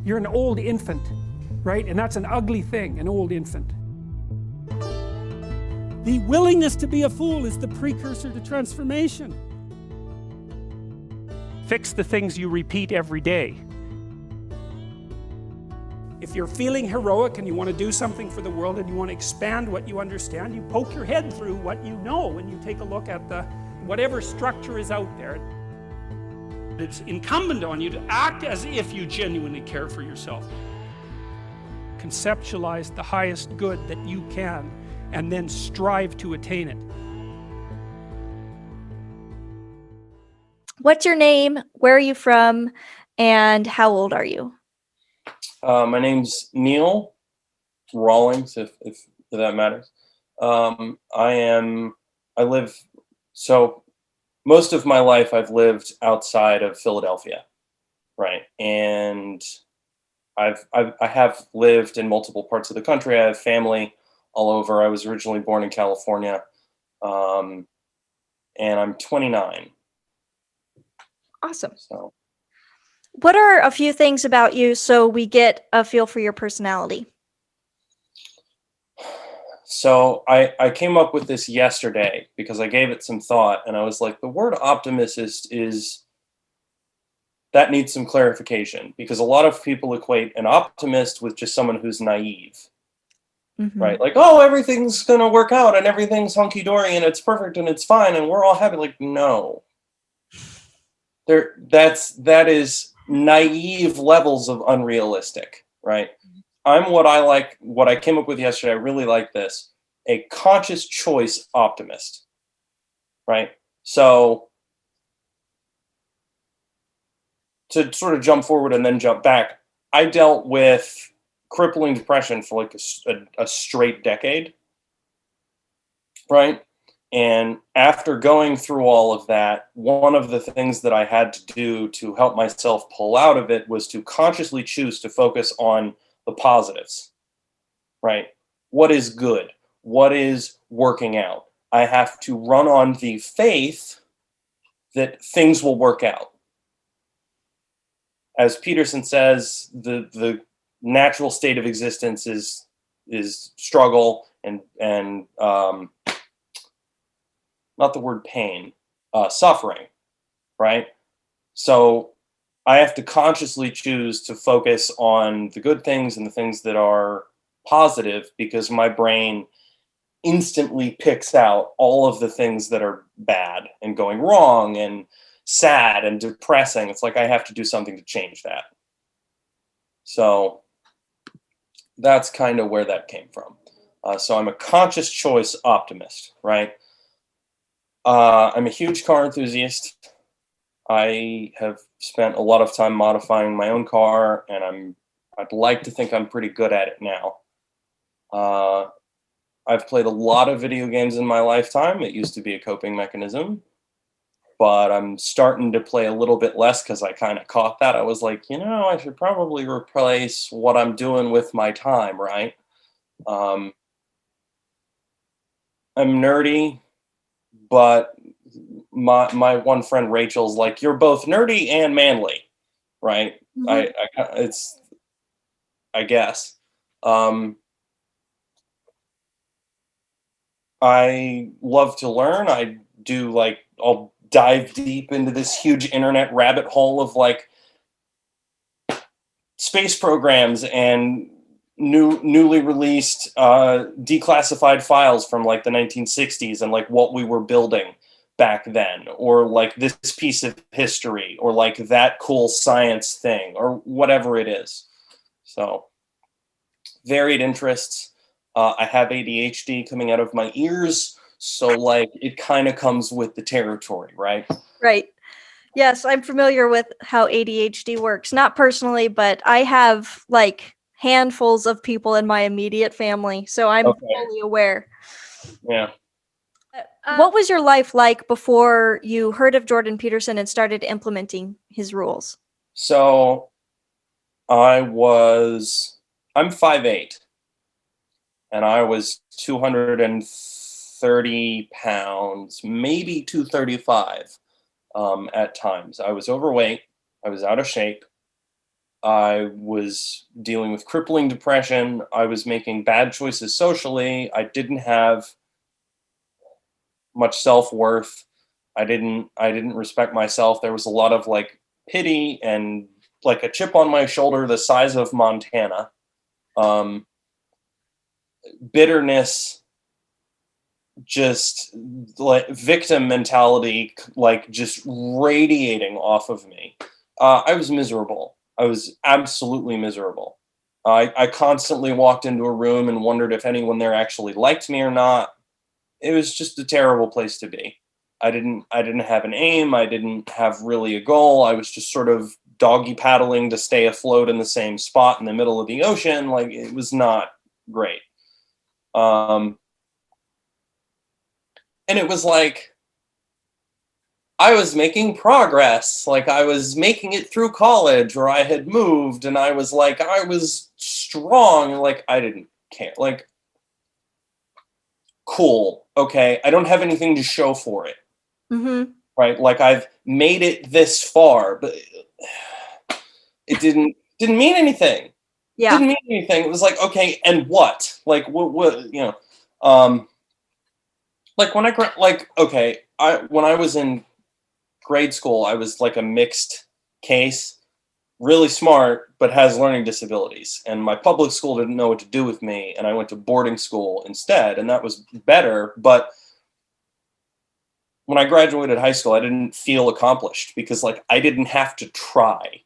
You're an old infant, right? And that's an ugly thing, an old infant. The willingness to be a fool is the precursor to transformation. Fix the things you repeat every day. If you're feeling heroic and you want to do something for the world and you want to expand what you understand, you poke your head through what you know and you take a look at whatever structure is out there. It's incumbent on you to act as if you genuinely care for yourself. Conceptualize the highest good that you can and then strive to attain it. What's your name? Where are you from? And how old are you? My name's Neil Rawlings, if that matters. So most of my life I've lived outside of Philadelphia, right? And I have lived in multiple parts of the country. I have family all over. I was originally born in California, and I'm 29. Awesome. So. What are a few things about you so we get a feel for your personality? So I came up with this yesterday because I gave it some thought, and I was like, the word optimist is that needs some clarification, because a lot of people equate an optimist with just someone who's naive, right? Like, oh, everything's going to work out and everything's hunky-dory and it's perfect and it's fine and we're all happy. Like, no. That is naive levels of unrealistic, right? I'm what I came up with yesterday. I really like this. A conscious choice optimist, right? So to sort of jump forward and then jump back, I dealt with crippling depression for like a straight decade, right? And after going through all of that, one of the things that I had to do to help myself pull out of it was to consciously choose to focus on the positives, right? What is good? What is working out? I have to run on the faith that things will work out. As Peterson says, the natural state of existence is struggle and not the word pain, suffering, right? So I have to consciously choose to focus on the good things and the things that are positive, because my brain instantly picks out all of the things that are bad and going wrong and sad and depressing. It's like I have to do something to change that. So that's kind of where that came from. So I'm a conscious choice optimist, right? I'm a huge car enthusiast. I have spent a lot of time modifying my own car, and I'd like to think I'm pretty good at it now. I've played a lot of video games in my lifetime. It used to be a coping mechanism, but I'm starting to play a little bit less because I kind of caught that. I was like, I should probably replace what I'm doing with my time, right? I'm nerdy, but my one friend Rachel's like, you're both nerdy and manly, right? I guess. I love to learn. I'll dive deep into this huge internet rabbit hole of like space programs and newly released declassified files from like the 1960s and like what we were building back then, or like this piece of history, or like that cool science thing, or whatever it is. So varied interests. I have ADHD coming out of my ears, so like it kind of comes with the territory, right? Right. Yes, I'm familiar with how ADHD works. Not personally, but I have like handfuls of people in my immediate family, so I'm fully aware. Yeah. What was your life like before you heard of Jordan Peterson and started implementing his rules? So I'm 5'8", and I was 230 pounds, maybe 235 at times. I was overweight. I was out of shape. I was dealing with crippling depression. I was making bad choices socially. I didn't have much self-worth. I didn't respect myself. There was a lot of like pity and like a chip on my shoulder the size of Montana. Bitterness, just like victim mentality, like just radiating off of me. I was miserable. I was absolutely miserable. I constantly walked into a room and wondered if anyone there actually liked me or not. It was just a terrible place to be. I didn't have an aim. I didn't have really a goal. I was just sort of doggy paddling to stay afloat in the same spot in the middle of the ocean. Like, it was not great. And it was like, I was making progress. Like, I was making it through college, or I had moved, and I was like, I was strong. Like, I didn't care. Like, cool. Okay. I don't have anything to show for it. Mm-hmm. Right. Like, I've made it this far, but it didn't mean anything. Yeah. Didn't mean anything. It was like, okay, and what? Like, what, you know, like when when I was in grade school, I was like a mixed case, really smart, but has learning disabilities. And my public school didn't know what to do with me, and I went to boarding school instead, and that was better. But when I graduated high school, I didn't feel accomplished because, like, I didn't have to try.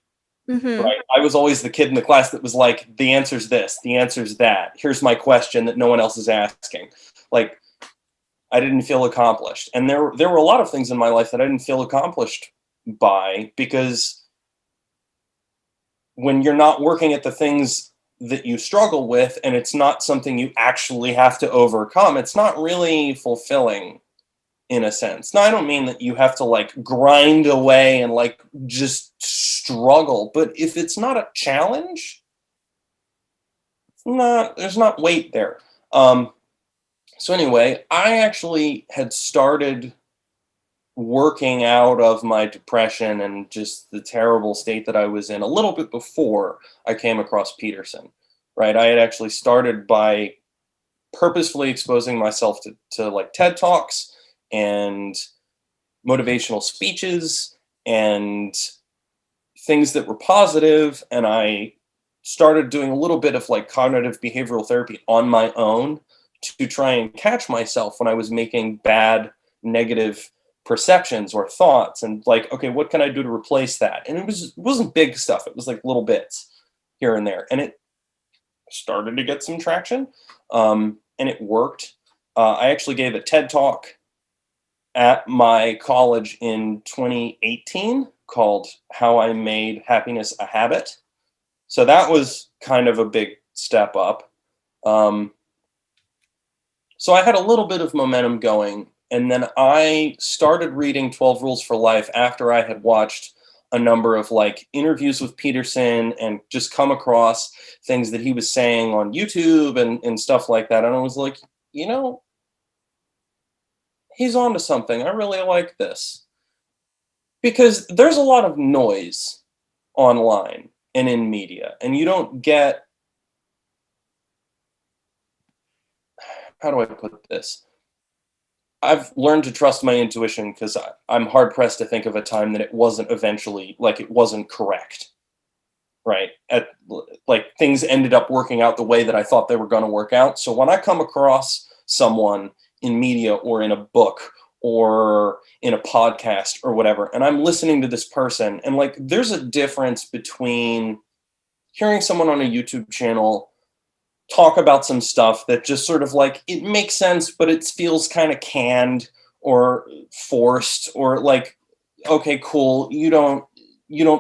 Mm-hmm. Right? I was always the kid in the class that was like, the answer's this, the answer's that. Here's my question that no one else is asking. Like, I didn't feel accomplished. And there were a lot of things in my life that I didn't feel accomplished by, because when you're not working at the things that you struggle with, and it's not something you actually have to overcome, it's not really fulfilling in a sense. Now, I don't mean that you have to like grind away and like just struggle, but if it's not a challenge, there's not weight there. So anyway, I actually had started working out of my depression and just the terrible state that I was in a little bit before I came across Peterson, right? I had actually started by purposefully exposing myself to like TED Talks and motivational speeches and things that were positive. And I started doing a little bit of like cognitive behavioral therapy on my own to try and catch myself when I was making bad, negative perceptions or thoughts, and like, okay, what can I do to replace that? And it wasn't big stuff. It was like little bits here and there. And it started to get some traction. And it worked. I actually gave a TED Talk at my college in 2018 called How I Made Happiness a Habit. So that was kind of a big step up. So I had a little bit of momentum going, and then I started reading 12 Rules for Life after I had watched a number of like interviews with Peterson and just come across things that he was saying on YouTube and stuff like that. And I was like, you know, he's onto something. I really like this. Because there's a lot of noise online and in media, and you don't get, how do I put this? I've learned to trust my intuition because I'm hard pressed to think of a time that it wasn't eventually, like, it wasn't correct, right? Like, things ended up working out the way that I thought they were going to work out. So when I come across someone in media or in a book or in a podcast or whatever, and I'm listening to this person, and like, there's a difference between hearing someone on a YouTube channel talk about some stuff that just sort of like, it makes sense, but it feels kind of canned or forced, or like, okay, cool, you don't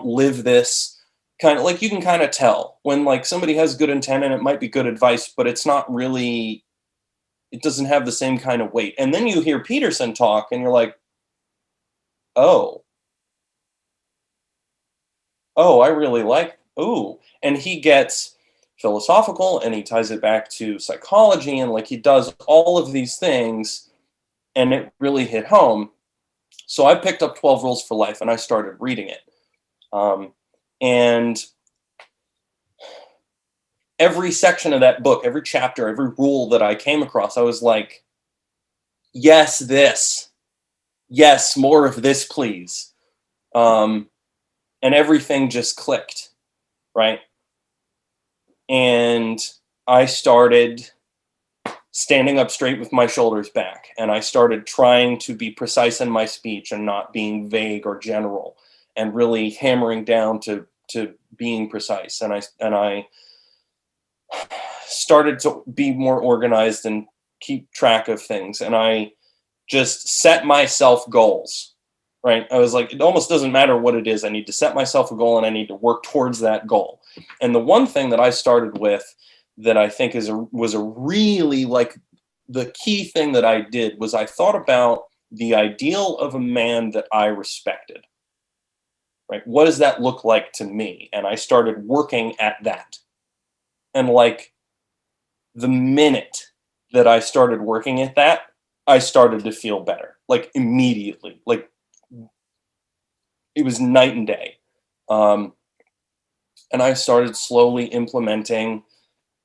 live this, kind of like, you can kind of tell when like somebody has good intent and it might be good advice, but it's not really, it doesn't have the same kind of weight. And then you hear Peterson talk and you're like, oh, I really like, ooh. And he gets philosophical and he ties it back to psychology, and like, he does all of these things, and it really hit home. So I picked up 12 Rules for Life and I started reading it. And every section of that book, every chapter, every rule that I came across, I was like, yes, this. Yes, more of this, please. And everything just clicked, right? And I started standing up straight with my shoulders back, and I started trying to be precise in my speech and not being vague or general, and really hammering down to being precise. And I started to be more organized and keep track of things, and I just set myself goals, right? I was like, it almost doesn't matter what it is. I need to set myself a goal and I need to work towards that goal. And the one thing that I started with that I think was a really, like, the key thing that I did was I thought about the ideal of a man that I respected, right? What does that look like to me? And I started working at that. And like the minute that I started working at that, I started to feel better, like immediately. Like it was night and day. And I started slowly implementing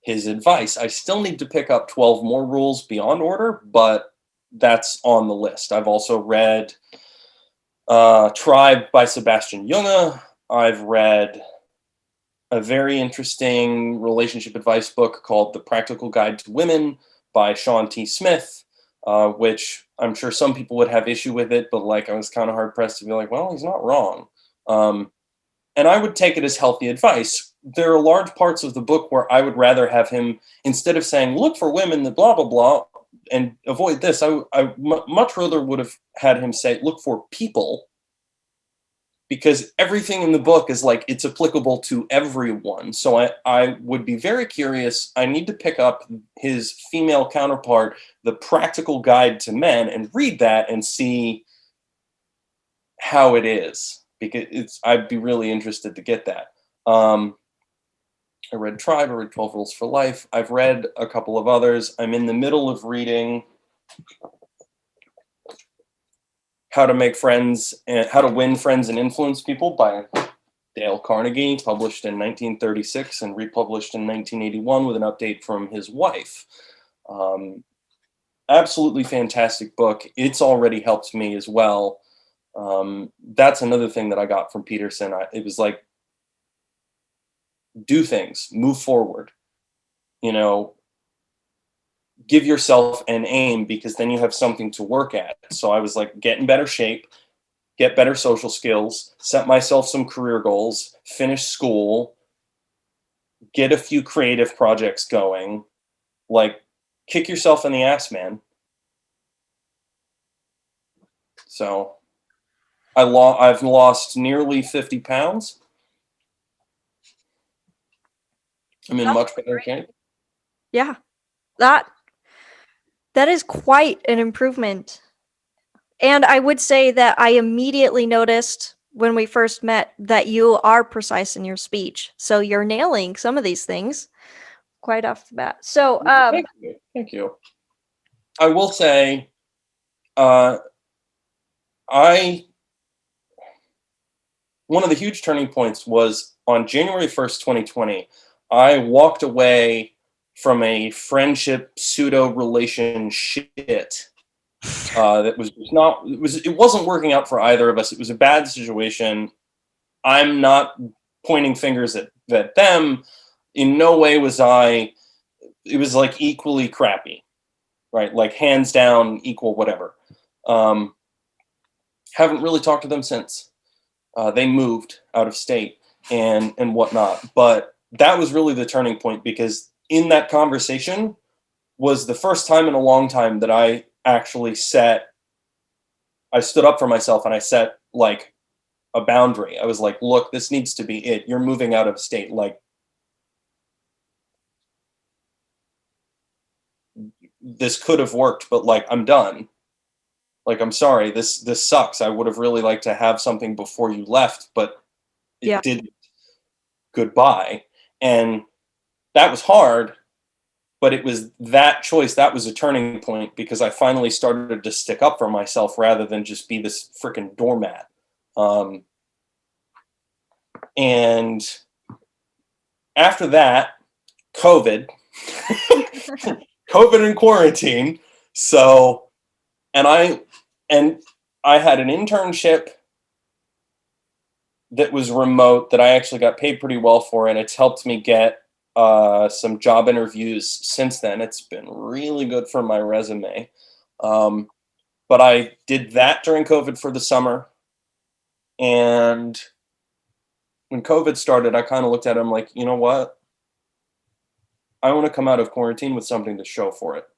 his advice. I still need to pick up 12 more rules beyond order, but that's on the list. I've also read Tribe by Sebastian Junge. I've read a very interesting relationship advice book called The Practical Guide to Women by Sean T. Smith, which I'm sure some people would have issue with it, but like I was kind of hard pressed to be like, well, he's not wrong. And I would take it as healthy advice. There are large parts of the book where I would rather have him, instead of saying, look for women that blah, blah, blah, and avoid this, I much rather would have had him say, look for people, because everything in the book is like, it's applicable to everyone. So I would be very curious. I need to pick up his female counterpart, The Practical Guide to Men, and read that and see how it is, because I'd be really interested to get that. I read Tribe, I read 12 Rules for Life. I've read a couple of others. I'm in the middle of reading How to Make Friends and How to Win Friends and Influence People by Dale Carnegie, published in 1936 and republished in 1981 with an update from his wife. Absolutely fantastic book. It's already helped me as well. That's another thing that I got from Peterson. It was like, do things, move forward, give yourself an aim, because then you have something to work at. So I was like, get in better shape, get better social skills, set myself some career goals, finish school, get a few creative projects going, like kick yourself in the ass, man. So I've lost nearly 50 pounds. I'm in much better shape. Yeah, that is quite an improvement. And I would say that I immediately noticed when we first met that you are precise in your speech. So you're nailing some of these things quite off the bat. So Thank you. I will say, one of the huge turning points was on January 1st, 2020. I walked away from a friendship pseudo relationship that was not, it wasn't working out for either of us. It was a bad situation. I'm not pointing fingers at them. In no way was it was like equally crappy, right? Like hands down, equal, whatever. Haven't really talked to them since. They moved out of state and whatnot. But that was really the turning point, because in that conversation was the first time in a long time that I actually stood up for myself and I set like a boundary. I was like, look, this needs to be it. You're moving out of state. Like, this could have worked, but like, I'm done. Like, I'm sorry, this sucks. I would have really liked to have something before you left, but it didn't. Goodbye. And that was hard, but it was that choice. That was a turning point, because I finally started to stick up for myself rather than just be this freaking doormat. And after that, COVID, COVID and quarantine. So, and I had an internship that was remote that I actually got paid pretty well for, and it's helped me get some job interviews since then. It's been really good for my resume. But I did that during COVID for the summer. And when COVID started, I kind of looked at it, I'm like, you know what? I want to come out of quarantine with something to show for it.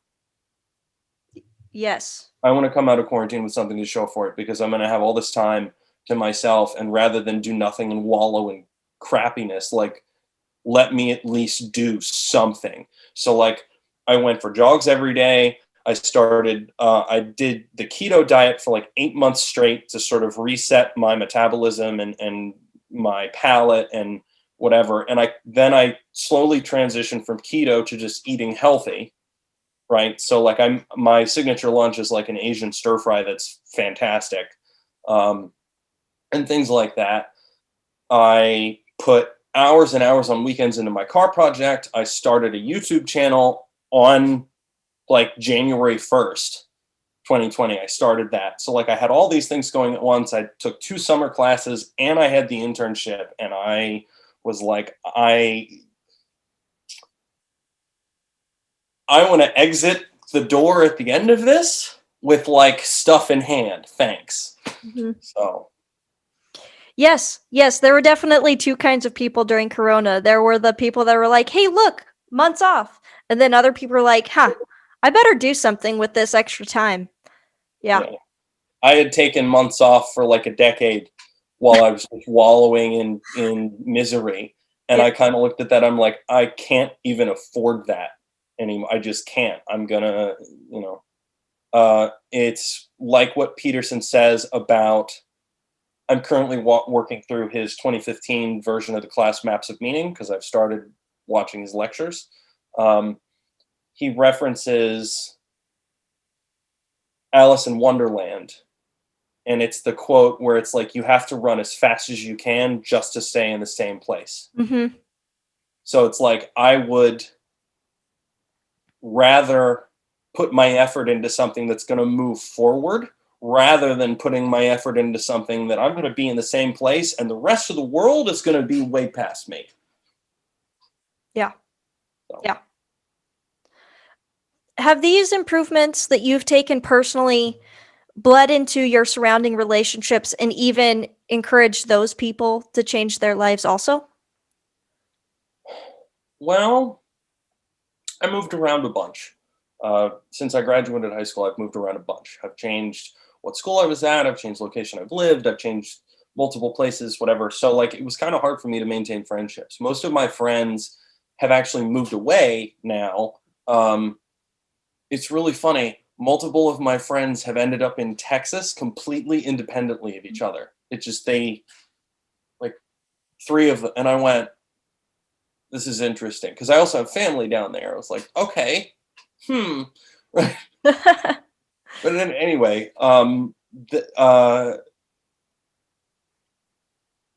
Yes. I want to come out of quarantine with something to show for it, because I'm going to have all this time to myself, and rather than do nothing and wallow in crappiness, like, let me at least do something. So like, I went for jogs every day. I did the keto diet for like 8 months straight to sort of reset my metabolism and my palate and whatever. And I slowly transitioned from keto to just eating healthy. Right. So like my signature lunch is like an Asian stir fry that's fantastic. And things like that. I put hours and hours on weekends into my car project. I started a YouTube channel on like January 1st, 2020. I started that. So like, I had all these things going at once. I took 2 summer classes and I had the internship, and I was like, I want to exit the door at the end of this with like stuff in hand. Thanks. Mm-hmm. So. Yes, there were definitely 2 kinds of people during Corona. There were the people that were like, hey, look, months off. And then other people were like, I better do something with this extra time. Yeah. I had taken months off for like a decade while I was wallowing in misery. And I kind of looked at that. I'm like, I can't even afford that anymore. I just can't. I'm gonna, it's like what Peterson says about, I'm currently working through his 2015 version of the class Maps of Meaning, because I've started watching his lectures. He references Alice in Wonderland. And it's the quote where it's like, you have to run as fast as you can just to stay in the same place. Mm-hmm. So it's like, I would rather put my effort into something that's going to move forward, rather than putting my effort into something that I'm going to be in the same place and the rest of the world is going to be way past me. Yeah. So. Yeah. Have these improvements that you've taken personally bled into your surrounding relationships and even encouraged those people to change their lives also? Well, I moved around a bunch. Since I graduated high school, I've moved around a bunch. I've changed what school I was at. I've changed location I've lived. I've changed multiple places, whatever. So like, it was kind of hard for me to maintain friendships. Most of my friends have actually moved away now. It's really funny. Multiple of my friends have ended up in Texas completely independently of each other. It's just like 3 of them. And I went, this is interesting. Because I also have family down there. I was like, okay, right. But then anyway,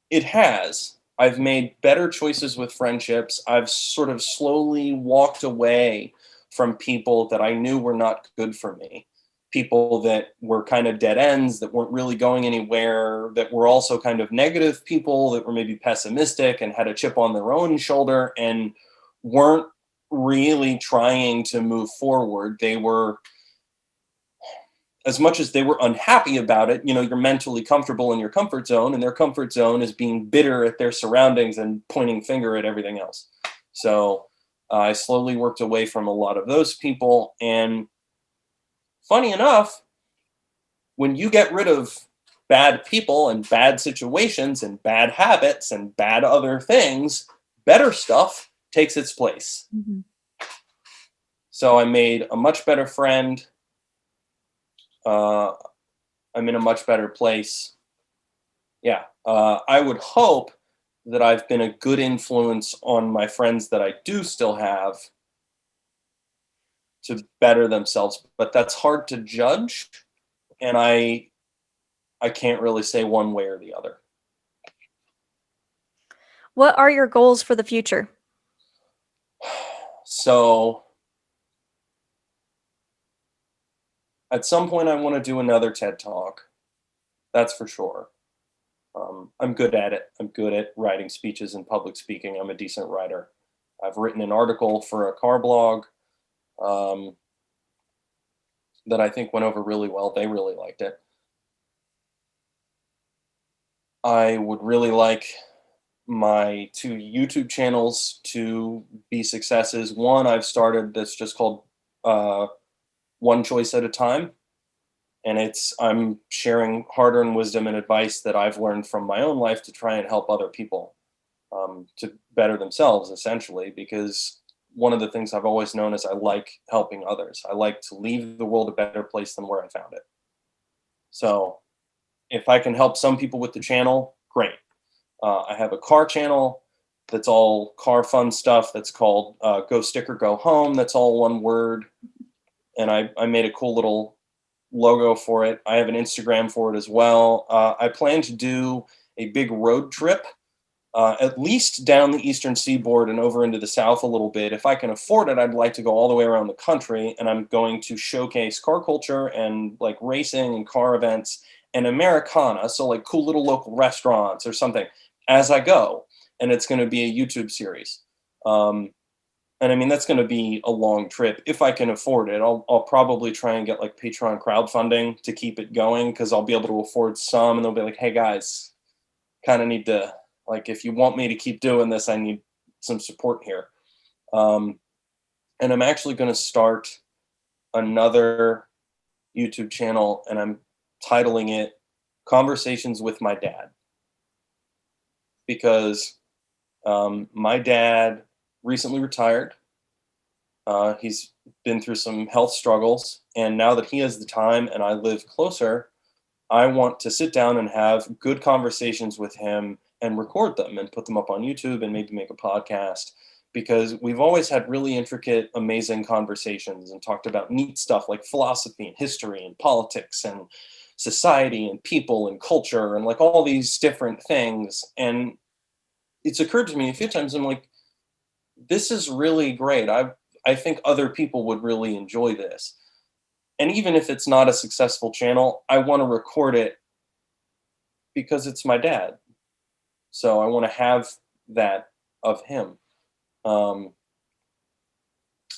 it has. I've made better choices with friendships. I've sort of slowly walked away from people that I knew were not good for me. People that were kind of dead ends, that weren't really going anywhere, that were also kind of negative people, that were maybe pessimistic and had a chip on their own shoulder and weren't really trying to move forward. They were, as much as they were unhappy about it, you're mentally comfortable in your comfort zone, and their comfort zone is being bitter at their surroundings and pointing finger at everything else. So I slowly worked away from a lot of those people. And funny enough, when you get rid of bad people and bad situations and bad habits and bad other things, better stuff takes its place. Mm-hmm. So I made a much better friend. I'm in a much better place. Yeah. I would hope that I've been a good influence on my friends that I do still have to better themselves, but that's hard to judge. And I can't really say one way or the other. What are your goals for the future? So at some point, I want to do another TED Talk. That's for sure. I'm good at it. I'm good at writing speeches and public speaking. I'm a decent writer. I've written an article for a car blog that I think went over really well. They really liked it. I would really like my 2 YouTube channels to be successes. One I've started that's just called One Choice at a Time. And I'm sharing hard-earned wisdom and advice that I've learned from my own life to try and help other people to better themselves, essentially, because one of the things I've always known is I like helping others. I like to leave the world a better place than where I found it. So if I can help some people with the channel, great. I have a car channel that's all car fun stuff that's called Go Sticker Go Home. That's all one word. And I made a cool little logo for it. I have an Instagram for it as well. I plan to do a big road trip, at least down the eastern seaboard and over into the south a little bit. If I can afford it, I'd like to go all the way around the country, and I'm going to showcase car culture and like racing and car events and Americana, so like cool little local restaurants or something as I go. And it's going to be a YouTube series. And I mean, that's going to be a long trip. If I can afford it, I'll probably try and get like Patreon crowdfunding to keep it going, because I'll be able to afford some, and they'll be like, hey guys, kind of need to, like, if you want me to keep doing this, I need some support here. And I'm actually going to start another YouTube channel, and I'm titling it Conversations with My Dad. Because my dad recently retired. He's been through some health struggles, and now that he has the time and I live closer, I want to sit down and have good conversations with him and record them and put them up on YouTube and maybe make a podcast, because we've always had really intricate, amazing conversations and talked about neat stuff like philosophy and history and politics and society and people and culture and like all these different things. And it's occurred to me a few times, I'm like, this is really great. I think other people would really enjoy this. And even if it's not a successful channel, I want to record it because it's my dad. So I want to have that of him.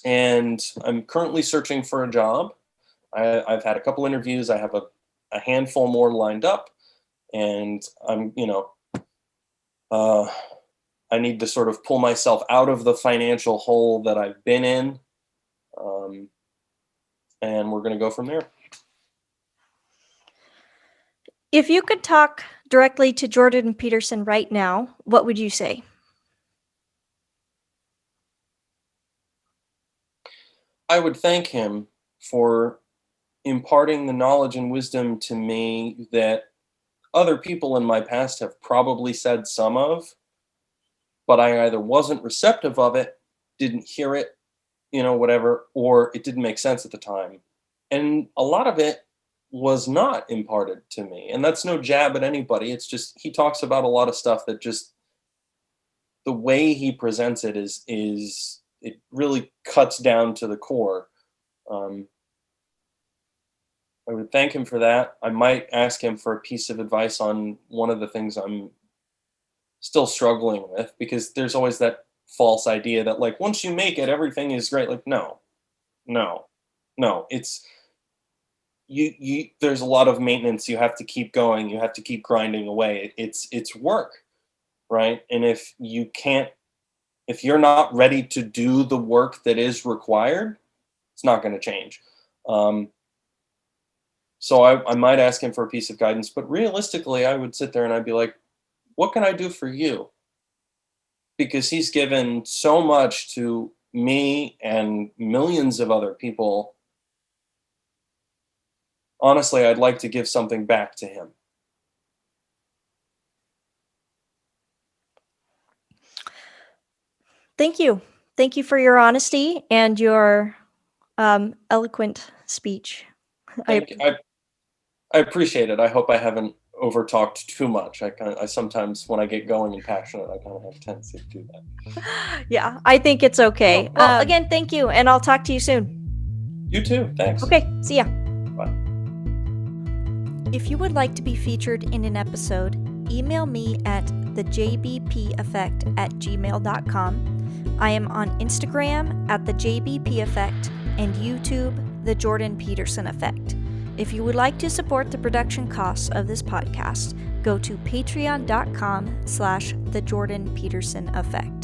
And I'm currently searching for a job. I've had a couple interviews. I have a handful more lined up, and I'm, I need to sort of pull myself out of the financial hole that I've been in. And we're going to go from there. If you could talk directly to Jordan Peterson right now, what would you say? I would thank him for imparting the knowledge and wisdom to me that other people in my past have probably said some of, but I either wasn't receptive of it, didn't hear it, whatever, or it didn't make sense at the time. And a lot of it was not imparted to me. And that's no jab at anybody. It's just, he talks about a lot of stuff that just, the way he presents it is it really cuts down to the core. I would thank him for that. I might ask him for a piece of advice on one of the things I'm still struggling with, because there's always that false idea that like, once you make it, everything is great. Like, no, it's, you there's a lot of maintenance. You have to keep going. You have to keep grinding away. It's work, right? And if you're not ready to do the work that is required, it's not going to change. So I might ask him for a piece of guidance, but realistically, I would sit there and I'd be like, what can I do for you? Because he's given so much to me and millions of other people. Honestly, I'd like to give something back to him. Thank you. Thank you for your honesty and your eloquent speech. I appreciate it. I hope I haven't over talked too much. I sometimes, when I get going and passionate, I kind of have a tendency to do that. Yeah, I think it's okay. Well, again, thank you, and I'll talk to you soon. You too. Thanks. Okay, see ya. Bye. If you would like to be featured in an episode, email me at thejbpeffect@gmail.com. I am on Instagram at thejbpeffect and YouTube, The Jordan Peterson Effect. If you would like to support the production costs of this podcast, go to patreon.com/thejordanpetersoneffect.